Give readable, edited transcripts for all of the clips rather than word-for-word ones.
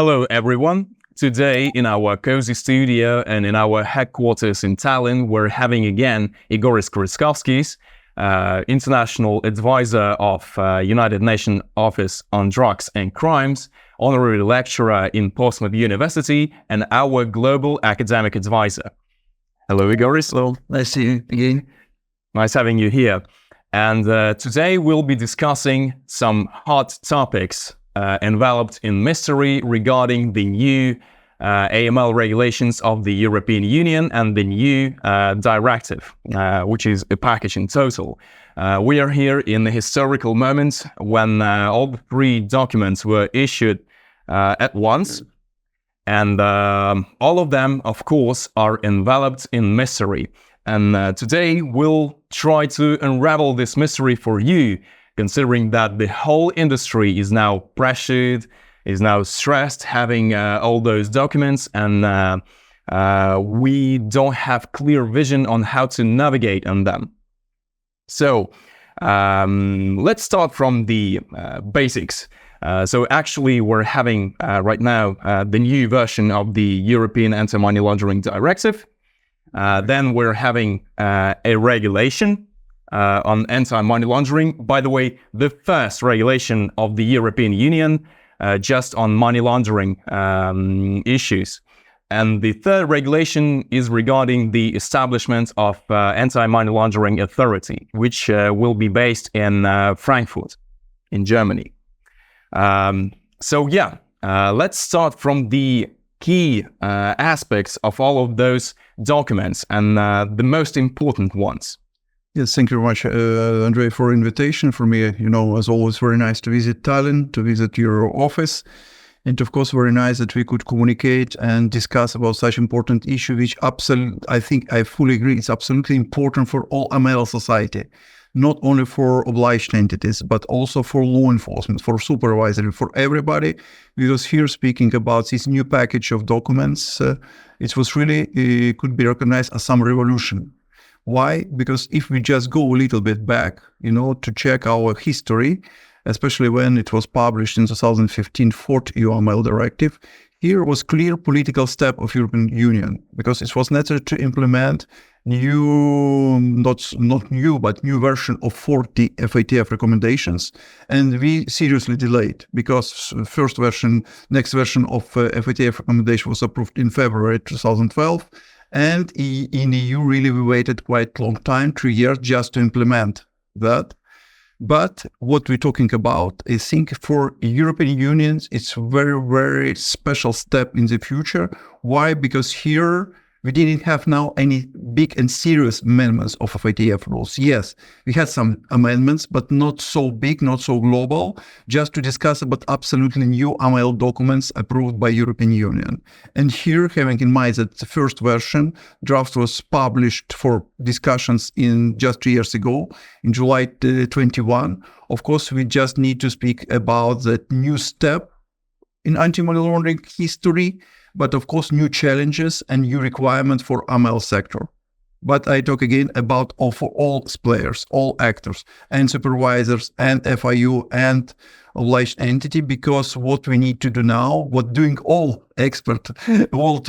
Hello, everyone. Today, in our cozy studio and in our headquarters in Tallinn, we're having again Igoris Krzeckovskis, international advisor of United Nations Office on Drugs and Crimes, honorary lecturer in Portsmouth University, and our global academic advisor. Hello, Igoris. Hello, nice to see you again. Nice having you here. And today we'll be discussing some hot topics enveloped in mystery regarding the new AML regulations of the European Union and the new directive, which is a package in total. We are here in the historical moment when all the three documents were issued at once, and all of them, of course, are enveloped in mystery. And today we'll try to unravel this mystery for you, considering that the whole industry is now pressured, is now stressed, having all those documents, and we don't have clear vision on how to navigate on them. So let's start from the basics. So actually, we're having right now the new version of the European Anti-Money Laundering Directive. Then we're having a regulation on anti-money laundering. By the way, the first regulation of the European Union just on money laundering issues. And the third regulation is regarding the establishment of anti-money laundering authority, which will be based in Frankfurt, in Germany. Let's start from the key aspects of all of those documents and the most important ones. Yes, thank you very much, Andrei, for invitation. For me, as always, very nice to visit Tallinn, to visit your office. And of course, very nice that we could communicate and discuss about such important issue, which I think I fully agree, it's absolutely important for all AML society. Not only for obliged entities, but also for law enforcement, for supervisory, for everybody. Because here speaking about this new package of documents, it was really, could be recognized as some revolution. Why? Because if we just go a little bit back, to check our history, especially when it was published in 2015, fourth EU AML directive, here was clear political step of European Union, because it was necessary to implement new version of 40 FATF recommendations, and we seriously delayed because next version of FATF recommendation was approved in February 2012, and in EU really we waited quite long time, 3 years, just to implement that. But what we're talking about, I think for European Union, it's very, very special step in the future. Why? Because here we didn't have now any big and serious amendments of FATF rules. Yes, we had some amendments, but not so big, not so global, just to discuss about absolutely new AML documents approved by European Union. And here, having in mind that the first version draft was published for discussions in just 2 years ago, in July 21, of course, we just need to speak about that new step in anti-money laundering history, but of course new challenges and new requirements for AML sector. But I talk again about for all players, all actors, and supervisors, and FIU, and obliged entity, because what we need to do now, what doing all experts around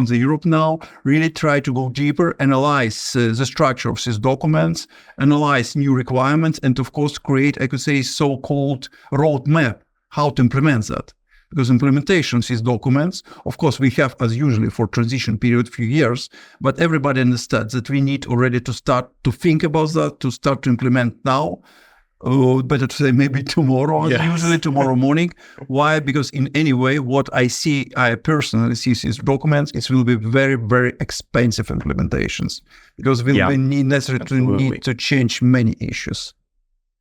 the Europe now, really try to go deeper, analyze the structure of these documents, analyze new requirements, and of course create, I could say, so-called roadmap, how to implement that. Because implementation of these documents, of course, we have, as usually, for transition period, few years, but everybody understands that we need already to start to think about that, to start to implement now, better to say maybe tomorrow, yes. Usually tomorrow morning. Why? Because in any way, what I personally see these documents, it will be very, very expensive implementations, because we will need to change many issues.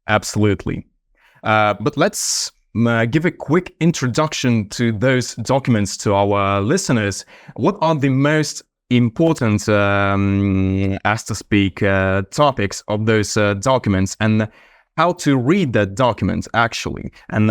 Absolutely. But let's give a quick introduction to those documents to our listeners. What are the most important, topics of those documents, and how to read that document actually, and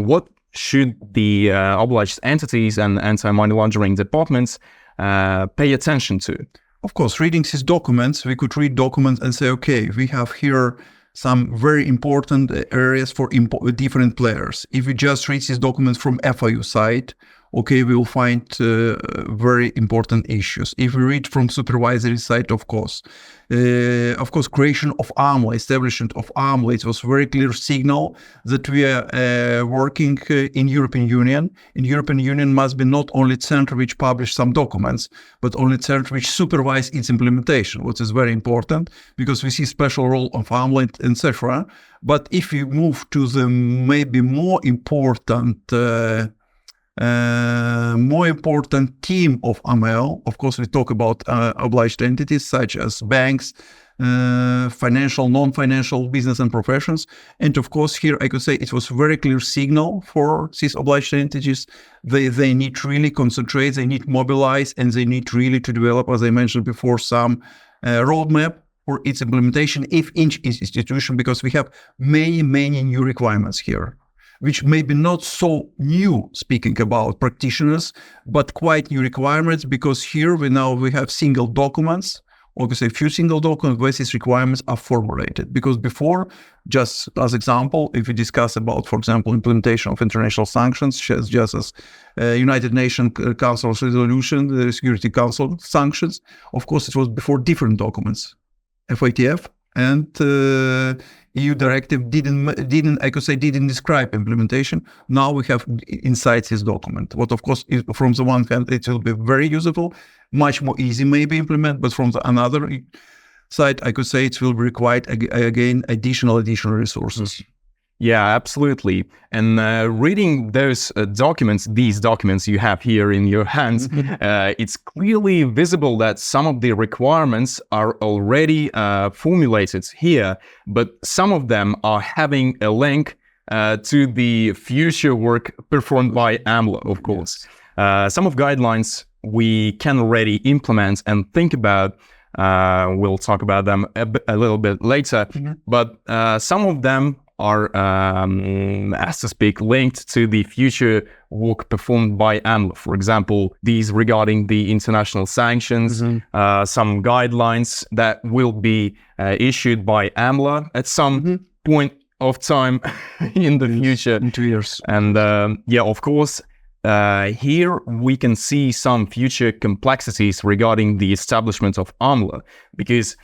what should the obliged entities and anti-money laundering departments pay attention to? Of course, reading these documents, we could read documents and say, okay, we have here some very important areas for different players. If we just read these documents from FIU side, okay, we will find very important issues. If we read from supervisory side, of course, creation of AMLA, establishment of AMLA, it was very clear signal that we are working in European Union. In European Union must be not only center which publish some documents, but only center which supervise its implementation, which is very important because we see special role of AMLA, etc. But if we move to the maybe more important team of AML. Of course, we talk about obliged entities such as banks, financial, non-financial business and professions. And of course, here I could say it was very clear signal for these obliged entities. They need really concentrate, they need mobilize, and they need really to develop, as I mentioned before, some roadmap for its implementation if each institution, because we have many new requirements here, which may be not so new, speaking about practitioners, but quite new requirements, because here we have single documents, or we say few single documents where these requirements are formulated. Because before, just as example, if we discuss about, for example, implementation of international sanctions, just as United Nations Council resolution, the Security Council sanctions, of course, it was before different documents, FATF, and EU directive didn't describe implementation. Now we have inside this document. What of course is, from the one hand, it will be very useful, much more easy maybe implement, but from the another side, I could say it will require again additional resources. Yeah, absolutely. And reading those these documents you have here in your hands, it's clearly visible that some of the requirements are already formulated here, but some of them are having a link to the future work performed by AMLA, of course. Some of guidelines we can already implement and think about. We'll talk about them a little bit later, but some of them are, as to speak, linked to the future work performed by AMLA. For example, these regarding the international sanctions, some guidelines that will be issued by AMLA at some point of time in the future. In 2 years. And of course, here we can see some future complexities regarding the establishment of AMLA, because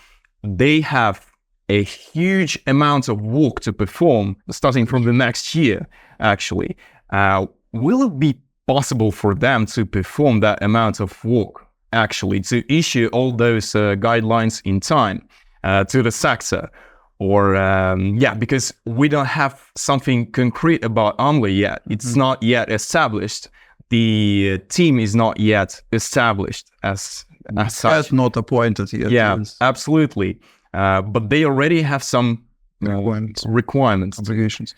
they have a huge amount of work to perform starting from the next year, actually. Will it be possible for them to perform that amount of work, actually, to issue all those guidelines in time to the sector? Or, because we don't have something concrete about AMLA yet. It's not yet established. The team is not yet established as such. As not appointed yet. Yeah, absolutely. But they already have some requirements. Obligations.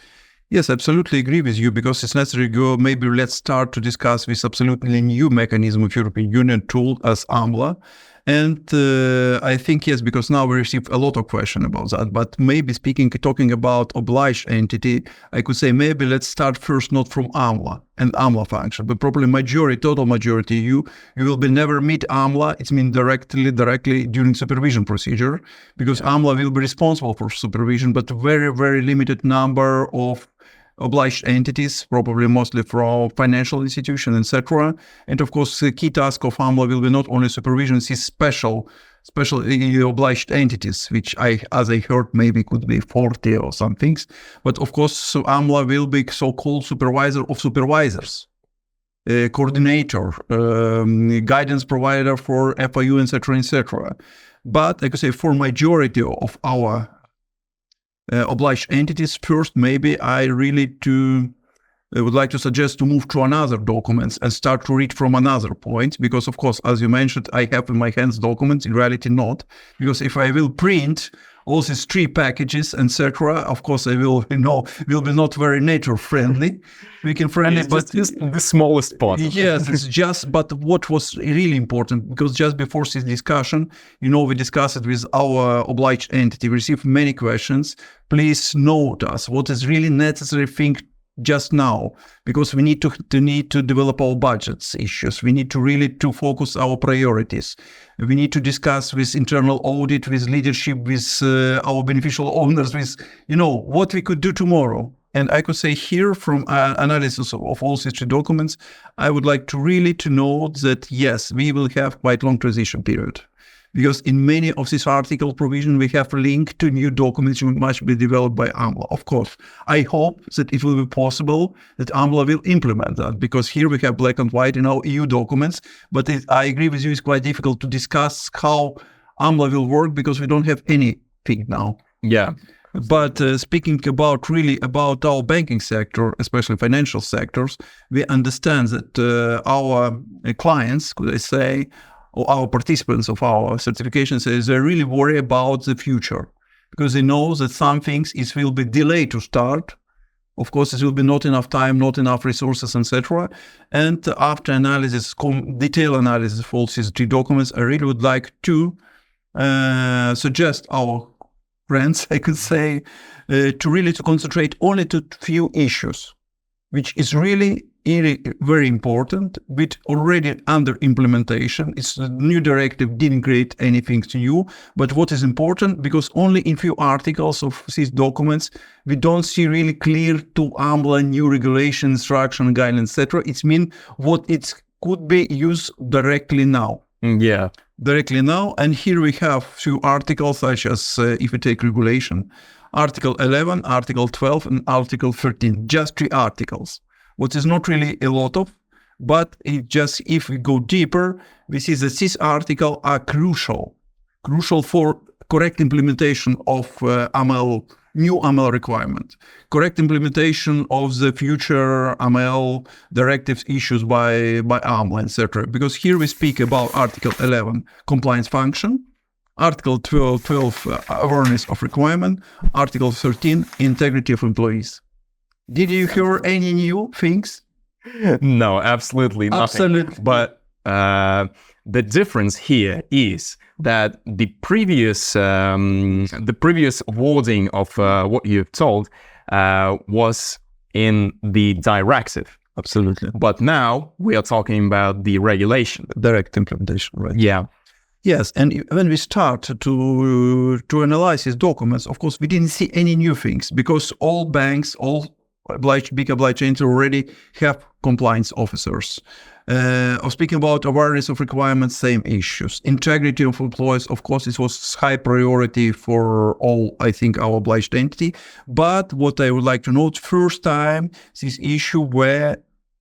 Yes, absolutely agree with you, because it's necessary to go, maybe let's start to discuss this absolutely new mechanism of European Union tool as AMLA. And I think, yes, because now we receive a lot of questions about that, but maybe talking about obliged entity, I could say maybe let's start first not from AMLA and AMLA function, but probably total majority you will be never meet AMLA. It's mean directly during supervision procedure, because AMLA will be responsible for supervision, but very limited number of obliged entities, probably mostly from financial institutions, etc. And of course, the key task of AMLA will be not only supervision, it's special obliged entities, which as I heard, maybe could be 40 or some things. But of course, so AMLA will be so-called supervisor of supervisors, coordinator, guidance provider for FIU, etc. But I could say for majority of our obliged entities, first, maybe I really would like to suggest to move to another documents and start to read from another point, because of course, as you mentioned, I have in my hands documents, in reality not, because if I will print all these 3 packages, etc., of course I will be not very nature friendly, but just the smallest part. Yes, it's just, but what was really important, because just before this discussion, we discussed it with our obliged entity, we received many questions. Please note us what is really necessary thing just now, because we need to develop our budgets issues. We need to really to focus our priorities. We need to discuss with internal audit, with leadership, with our beneficial owners, with what we could do tomorrow. And I could say here, from analysis of all these 3 documents, I would like to really to note that yes, we will have quite long transition period. Because in many of these article provision, we have linked to new documents which must be developed by AMLA. Of course, I hope that it will be possible that AMLA will implement that, because here we have black and white in our EU documents. But I agree with you, it's quite difficult to discuss how AMLA will work because we don't have anything now. Yeah. But speaking about our banking sector, especially financial sectors, we understand that our clients, could I say, or our participants of our certification says they really worry about the future, because they know that some things will be delayed to start. Of course, it will be not enough time, not enough resources, etc. And after analysis, detailed analysis of all these 3 documents, I really would like to suggest our friends, I could say, to concentrate only to few issues, which is really very important, but already under implementation. It's a new directive, didn't create anything new, but what is important, because only in few articles of these documents, we don't see really clear to AMLA new regulation, instruction, guidelines, etc. It means what it could be used directly now. Yeah. Directly now. And here we have few articles, such as, if we take regulation, Article 11, Article 12, and Article 13, just 3 articles. What is not really a lot of, but if we go deeper, we see that these articles are crucial for correct implementation of new AML requirement, correct implementation of the future AML directives issued by AMLA, etc. Because here we speak about Article 11, compliance function, Article 12, awareness of requirement, Article 13, integrity of employees. Did you hear any new things? No, absolutely nothing. Absolutely. But the difference here is that the previous wording of what you've told was in the directive. Absolutely. But now we are talking about the regulation. Direct implementation, right? Yeah. Yes, and when we start to analyze these documents, of course, we didn't see any new things, because all banks, all big obliged entities already have compliance officers. Speaking about awareness of requirements, same issues. Integrity of employees, of course, it was high priority for all, I think, our obliged entity. But what I would like to note, first time this issue were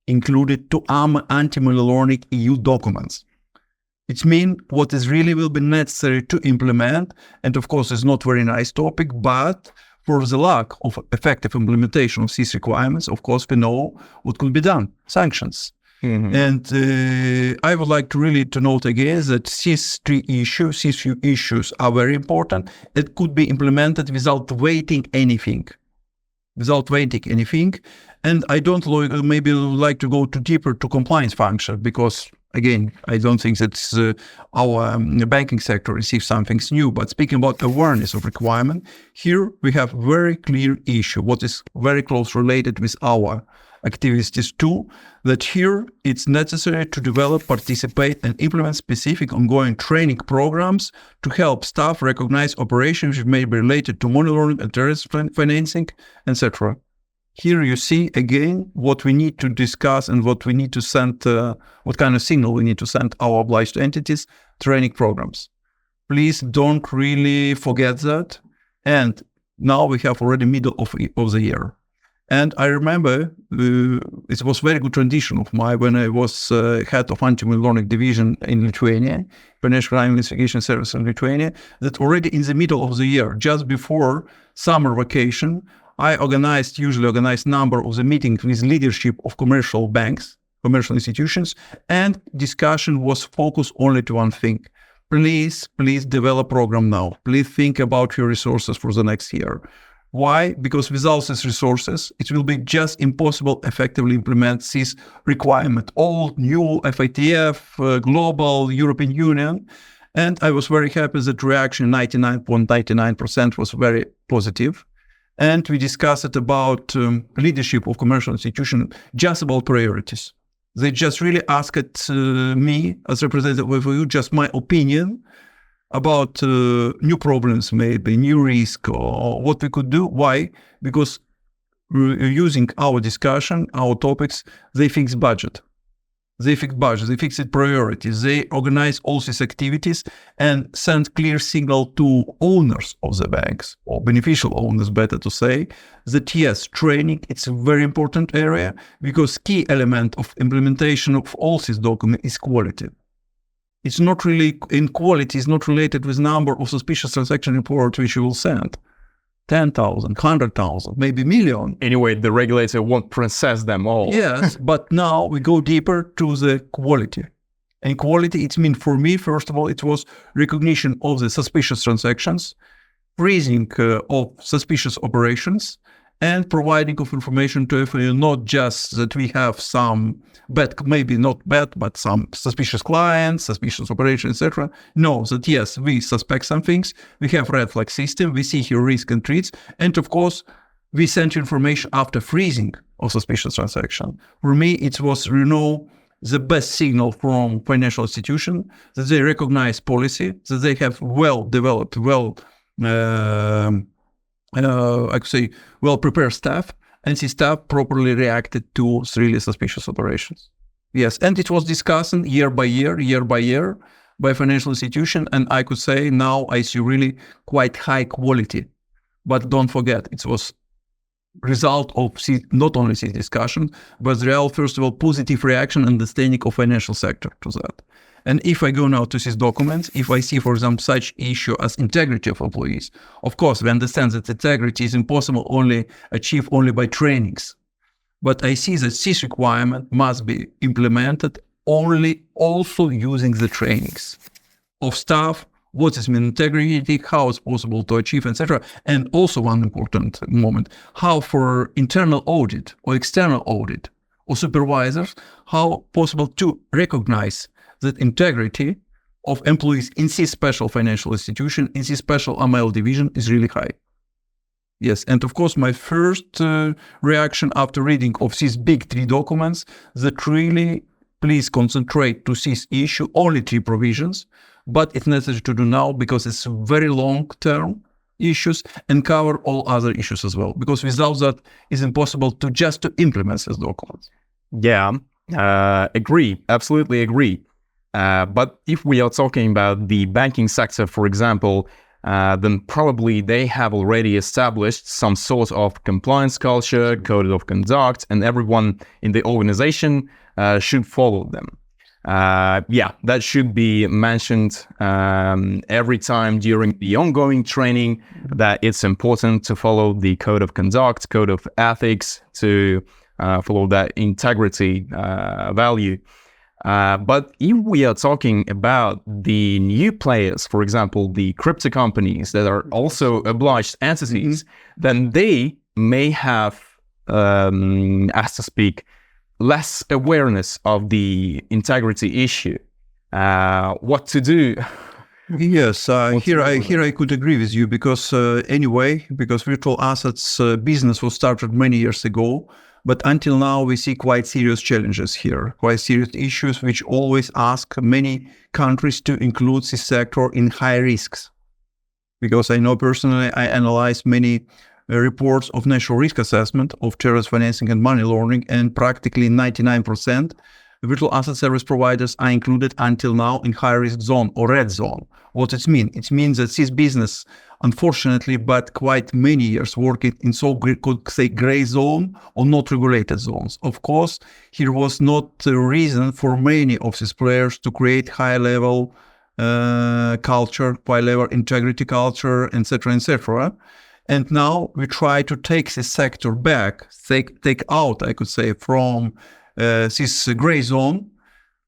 included to anti-money laundering EU documents. It means what is really will be necessary to implement, and of course, it's not very nice topic, but for the lack of effective implementation of these requirements, of course, we know what could be done, sanctions. Mm-hmm. And I would like to really to note again that these few issues are very important. It could be implemented without waiting anything. And I don't maybe like to go too deeper to compliance function, because again, I don't think that our banking sector receives something new. But speaking about awareness of requirement, here we have very clear issue, what is very close related with our activities too, that here it's necessary to develop, participate, and implement specific ongoing training programs to help staff recognize operations which may be related to money laundering and terrorist financing, etc. Here you see again what we need to discuss and what we need to send, what kind of signal we need to send our obliged entities, training programs. Please don't really forget that. And now we have already middle of the year. And I remember it was very good tradition of mine when I was head of anti-money laundering division in Lithuania, Financial Crime Investigation Service in Lithuania, that already in the middle of the year, just before summer vacation, I usually organized number of the meetings with leadership of commercial banks, commercial institutions, and discussion was focused only to one thing. Please develop program now. Please think about your resources for the next year. Why? Because without these resources, it will be just impossible effectively implement this requirement. All new FATF, global, European Union. And I was very happy that reaction 99.99% was very positive. And we discussed about leadership of commercial institution, just about priorities. They just really asked me as representative of you, just my opinion about new problems, maybe new risk or what we could do. Why? Because using our discussion, our topics, they fix budget. They fix priorities, they organize all these activities and send clear signal to owners of the banks, or beneficial owners, better to say, that yes, training, it's a very important area, because key element of implementation of all these documents is quality. It's not really, in quality, is not related with number of suspicious transaction reports which you will send. 10,000, 100,000, maybe million. Anyway, the regulator won't process them all. Yes, but now we go deeper to the quality. And quality, it means for me, first of all, it was recognition of the suspicious transactions, freezing of suspicious operations, and providing of information to FIU, not just that we have some bad, maybe not bad, but some suspicious clients, suspicious operations, etc. No, that yes, we suspect some things, we have red flag system, we see here risk and threats, and of course, we send you information after freezing of suspicious transaction. For me, it was, the best signal from financial institution that they recognize policy, that they have well-developed, I could say, well-prepared staff, and the staff properly reacted to really suspicious operations. Yes, and it was discussed year by year, by financial institution, and I could say now I see really quite high quality. But don't forget, it was result of not only this discussion, but the real, first of all, positive reaction and understanding of financial sector to that. And if I go now to these documents, if I see, for example, such issue as integrity of employees, of course, we understand that integrity is impossible achieved only by trainings. But I see that this requirement must be implemented only also using the trainings of staff, what is integrity, how it's possible to achieve, etc. And also one important moment, how for internal audit or external audit or supervisors, how possible to recognize that integrity of employees in this special financial institution, in this special AML division is really high. Yes, and of course, my first reaction after reading of these big 3 documents, that really please concentrate to this issue, only 3 provisions, but it's necessary to do now because it's very long-term issues and cover all other issues as well, because without that, it's impossible to implement these documents. Yeah, agree, absolutely agree. But if we are talking about the banking sector, for example, then probably they have already established some sort of compliance culture, code of conduct, and everyone in the organization should follow them. That should be mentioned every time during the ongoing training, that it's important to follow the code of conduct, code of ethics, to follow that integrity value. But if we are talking about the new players, for example, the crypto companies that are also obliged entities, then they may have, as to speak, less awareness of the integrity issue. What to do? Yes, here I could agree with you, because because virtual assets business was started many years ago. But until now, we see quite serious challenges here, quite serious issues, which always ask many countries to include this sector in high risks. Because I know personally, I analyzed many reports of national risk assessment of terrorist financing and money laundering, and practically 99% virtual asset service providers are included until now in high risk zone or red zone. What it means? It means that this business, unfortunately, but quite many years working in could say gray zone or not regulated zones. Of course, here was not a reason for many of these players to create high level culture, high level integrity culture, etc., etc. And now we try to take this sector back, take out, I could say, from this gray zone,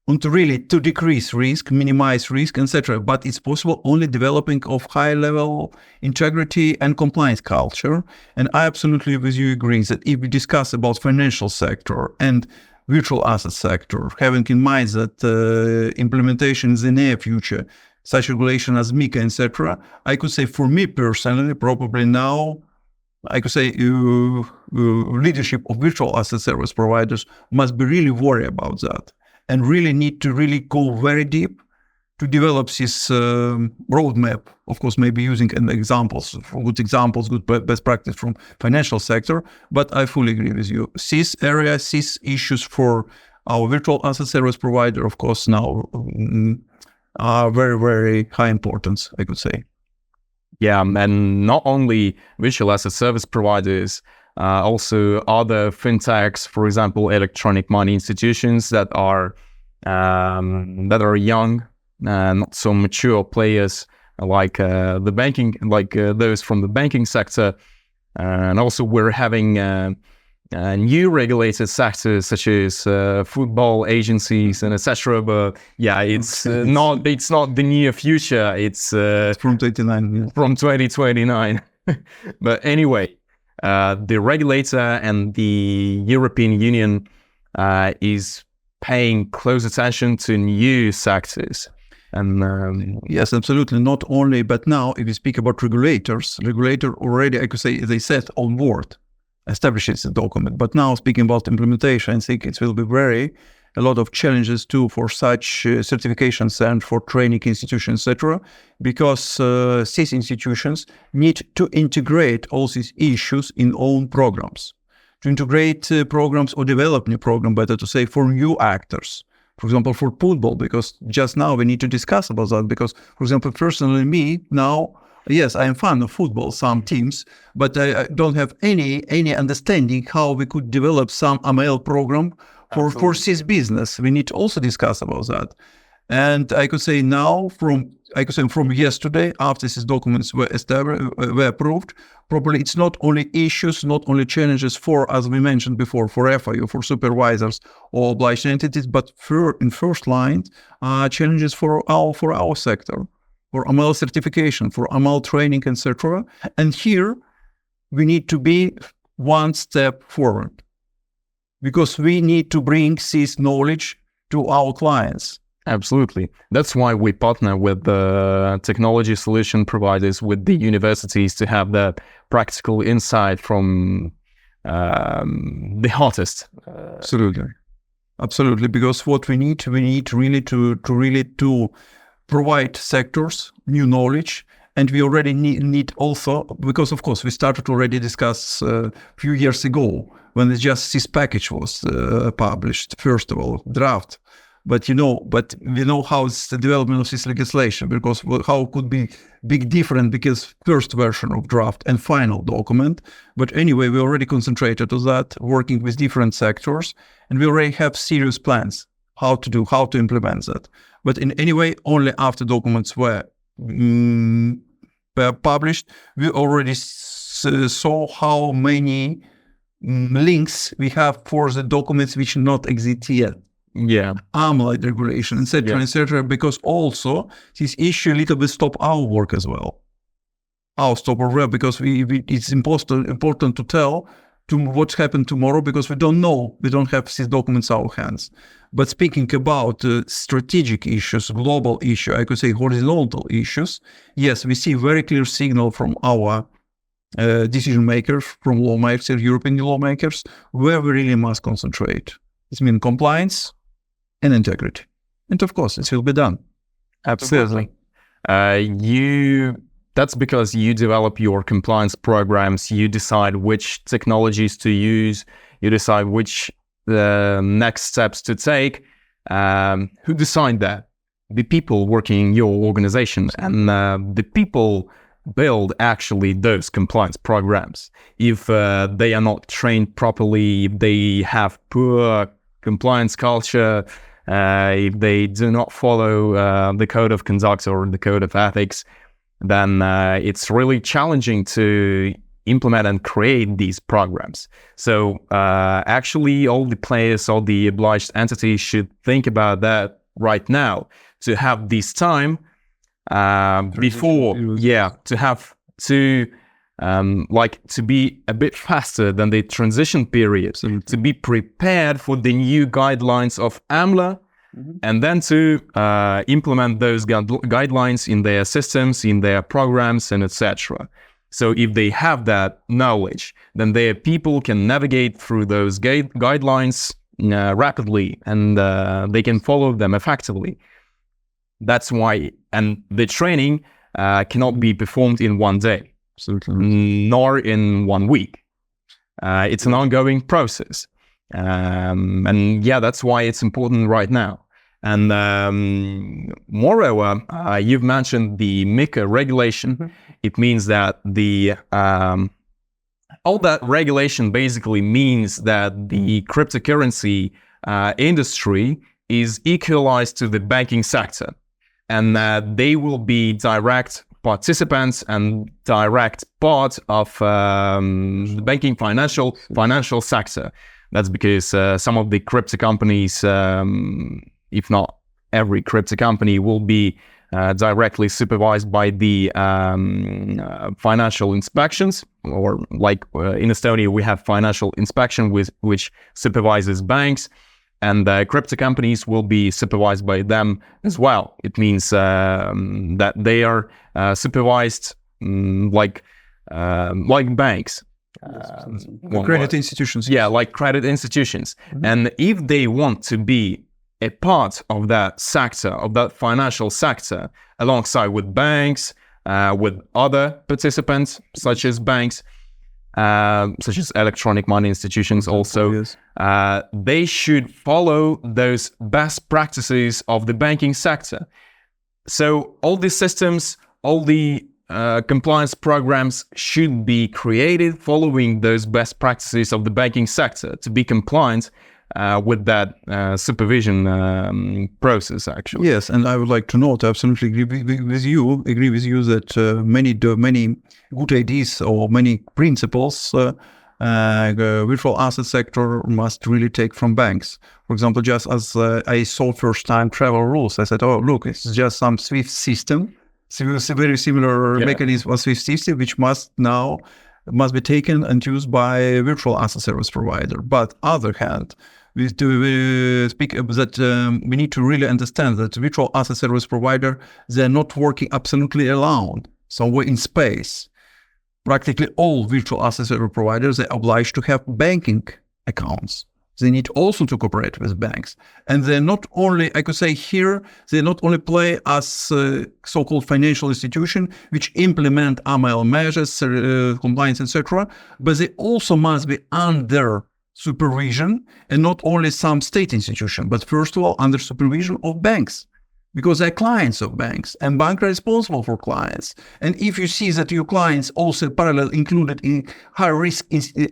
and to decrease risk, minimize risk, etc. But it's possible only developing of high-level integrity and compliance culture. And I absolutely with you agree that if we discuss about financial sector and virtual asset sector, having in mind that implementation in the near future, such regulation as MiCA, etc., I could say for me personally, probably now I could say, leadership of virtual asset service providers must be really worried about that and really need to really go very deep to develop this roadmap. Of course, maybe using good examples, good best practice from financial sector. But I fully agree with you. These issues for our virtual asset service provider, of course, now are very, very high importance, I could say. Yeah, and not only virtual asset service providers, also other fintechs, for example, electronic money institutions that are young, not so mature players like the banking, like those from the banking sector, and also we're having new regulated sectors such as football agencies and etc. But yeah, it's not the near future. It's from 2029. Yeah. From 2029. But anyway, the regulator and the European Union is paying close attention to new sectors. And yes, absolutely. Not only, but now if we speak about regulator already, I could say, they set on board, establishes the document. But now speaking about implementation, I think it will be a lot of challenges too for such certifications and for training institutions, etc. Because these institutions need to integrate all these issues in own programs, to integrate programs or develop new program, better to say, for new actors. For example, for football, because just now we need to discuss about that. Because, for example, personally, me now, yes, I am fan of football, some teams, but I don't have any understanding how we could develop some AML program for this business. We need to also discuss about that. And I could say now, from yesterday, after these documents were approved properly, it's not only issues, not only challenges for, as we mentioned before, for FIU, for supervisors or obliged entities, but in first line, challenges for our sector, for AML certification, for AML training, etc. And here we need to be one step forward, because we need to bring this knowledge to our clients. Absolutely. That's why we partner with the technology solution providers, with the universities, to have that practical insight from the hottest. Absolutely. Because what we need really to provide sectors new knowledge, and we already need also, because of course we started already discuss a few years ago when this package was published. First of all, draft. But we know how it's the development of this legislation, because how it could be big different, because first version of draft and final document. But anyway, we already concentrated on that, working with different sectors, and we already have serious plans how to implement that. But in any way, only after documents were published, we already saw how many links we have for the documents which not exist yet. Yeah, AMLA regulation, etc., because also this issue a little bit stop our work as well. Because it's important to tell to what's happened tomorrow, because we don't know, we don't have these documents in our hands. But speaking about strategic issues, global issue, I could say horizontal issues, yes, we see very clear signal from our decision makers, from lawmakers, European lawmakers, where we really must concentrate. It means compliance and integrity. And of course, it will be done. Absolutely. That's because you develop your compliance programs, you decide which technologies to use, you decide which next steps to take. Who decide that? The people working in your organization, and the people build actually those compliance programs. If they are not trained properly, if they have poor compliance culture, if they do not follow the code of conduct or the code of ethics, then it's really challenging to implement and create these programs. So actually all the players, all the obliged entities should think about that right now, to have this time before, to be a bit faster than the transition period, to be prepared for the new guidelines of AMLA, and then to implement those guidelines in their systems, in their programs, and etc. So if they have that knowledge, then their people can navigate through those guidelines rapidly, and they can follow them effectively. That's why, and the training cannot be performed in one day, nor in 1 week. It's an ongoing process. And yeah, that's why it's important right now. And moreover, you've mentioned the MiCA regulation. It means that all that regulation basically means that the cryptocurrency industry is equalized to the banking sector, and that they will be direct participants and direct part of the banking financial sector. That's because some of the crypto companies, if not every crypto company, will be directly supervised by the financial inspections, or like in Estonia, we have financial inspection which supervises banks, and crypto companies will be supervised by them as well. It means that they are supervised like banks. Credit institutions. Yeah, like credit institutions. And if they want to be a part of that sector, of that financial sector, alongside with banks, with other participants, such as banks, such as electronic money institutions also, yes. They should follow those best practices of the banking sector. So all these systems, all the compliance programs should be created following those best practices of the banking sector to be compliant with that supervision process, actually. Yes, and I would like to note, I absolutely agree with you that many good ideas or many principles virtual asset sector must really take from banks. For example, just as I saw first time travel rules, I said, oh, look, it's just some SWIFT system, very similar mechanism of SWIFT system, which must be taken and used by a virtual asset service provider. But other hand, we speak that we need to really understand that virtual asset service provider, they're not working absolutely alone, somewhere in space. Practically all virtual asset service providers are obliged to have banking accounts. They need also to cooperate with banks. And they're not only, I could say here, they not only play as so-called financial institution, which implement AMLA measures, compliance, etc., but they also must be under supervision, and not only some state institution, but first of all, under supervision of banks, because they're clients of banks, and banks are responsible for clients. And if you see that your clients also parallel included in high-risk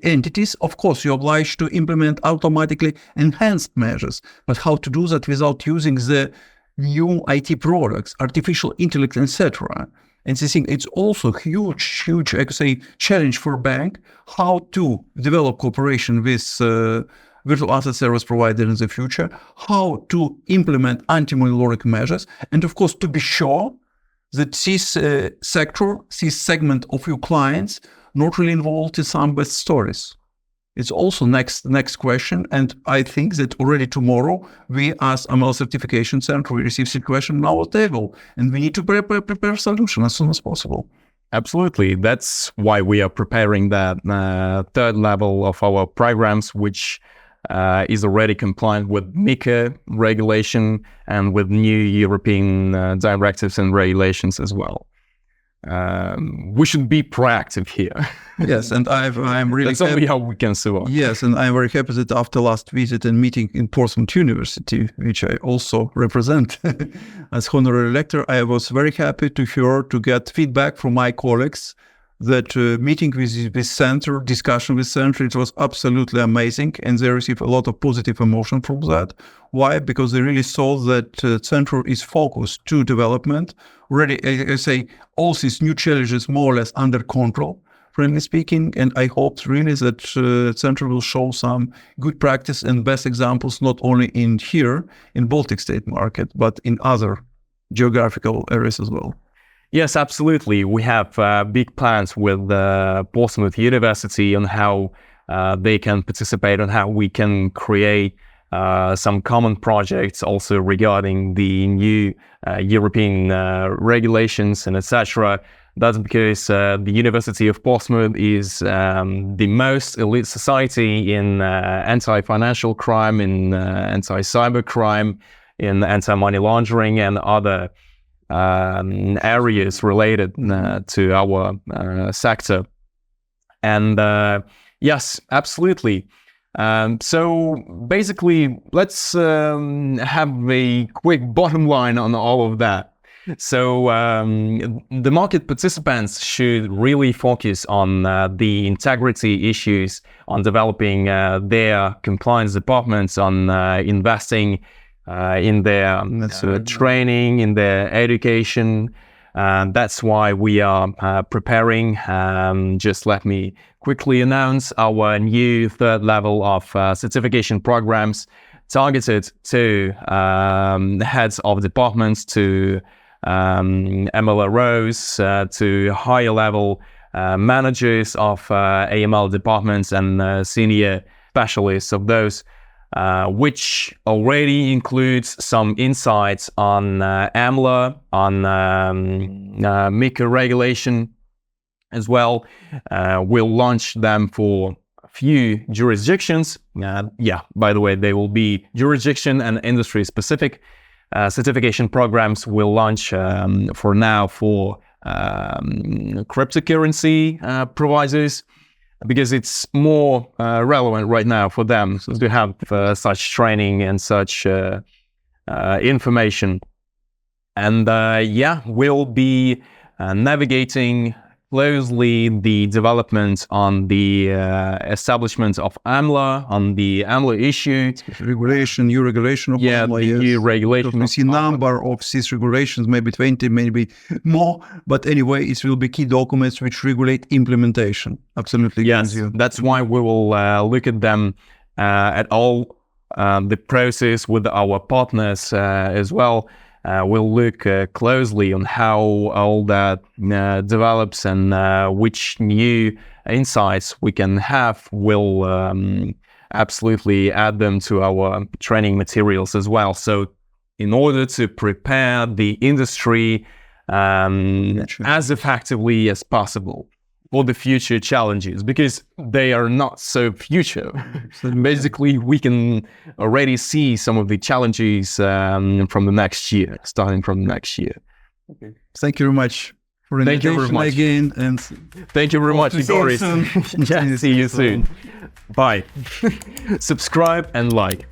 entities, of course, you're obliged to implement automatically enhanced measures. But how to do that without using the new IT products, artificial intellect, etc.? And I think it's also huge, I could say, challenge for a bank how to develop cooperation with virtual asset service provider in the future, how to implement anti-money laundering measures, and of course to be sure that this sector, this segment of your clients, not really involved in some bad stories. It's also next question, and I think that already tomorrow we, as AMLA Certification Center, we receive the question on our table, and we need to prepare a solution as soon as possible. Absolutely. That's why we are preparing that third level of our programs, which is already compliant with MiCA regulation and with new European directives and regulations as well. We should be proactive here. Yes, and I'm really that's only how we can survive. Yes, and I'm very happy that after last visit and meeting in Portsmouth University, which I also represent as honorary lecturer, I was very happy to get feedback from my colleagues that meeting with this center, discussion with center, it was absolutely amazing, and they received a lot of positive emotion from that. Why? Because they really saw that center is focused to development. Already, I say, all these new challenges more or less under control, frankly speaking, and I hope really that center will show some good practice and best examples, not only in here, in Baltic state market, but in other geographical areas as well. Yes, absolutely. We have big plans with Portsmouth University on how they can participate, on how we can create some common projects also regarding the new European regulations and etc. That's because the University of Portsmouth is the most elite society in anti-financial crime, in anti-cyber crime, in anti-money laundering and other areas related to our sector. And yes, absolutely. So basically, let's have a quick bottom line on all of that. So the market participants should really focus on the integrity issues, on developing their compliance departments, on investing in their training, in their education. That's why we are preparing. Just let me quickly announce our new third level of certification programs targeted to heads of departments, to AMLA rows, to higher level managers of AML departments and senior specialists of those, which already includes some insights on AMLA, on MiCA regulation as well. We'll launch them for a few jurisdictions. By the way, they will be jurisdiction and industry specific. Certification programs will launch for now for cryptocurrency providers, because it's more relevant right now for them to have such training and such information. And we'll be navigating closely the development on the establishment of AMLA, on the AMLA issue. Regulation, new regulation of AMLA, the new regulation. We see number of these regulations, maybe 20, maybe more. But anyway, it will be key documents which regulate implementation. Absolutely. Yes, that's why we will look at them at all the process with our partners as well. We'll look closely on how all that develops and which new insights we can have. We'll absolutely add them to our training materials as well. So in order to prepare the industry as effectively as possible for the future challenges, because they are not so future. Basically, we can already see some of the challenges from the next year, starting from next year. Okay. Thank you very much for invitation again. And thank you very much, Igoris. See you soon. Bye. Subscribe and like.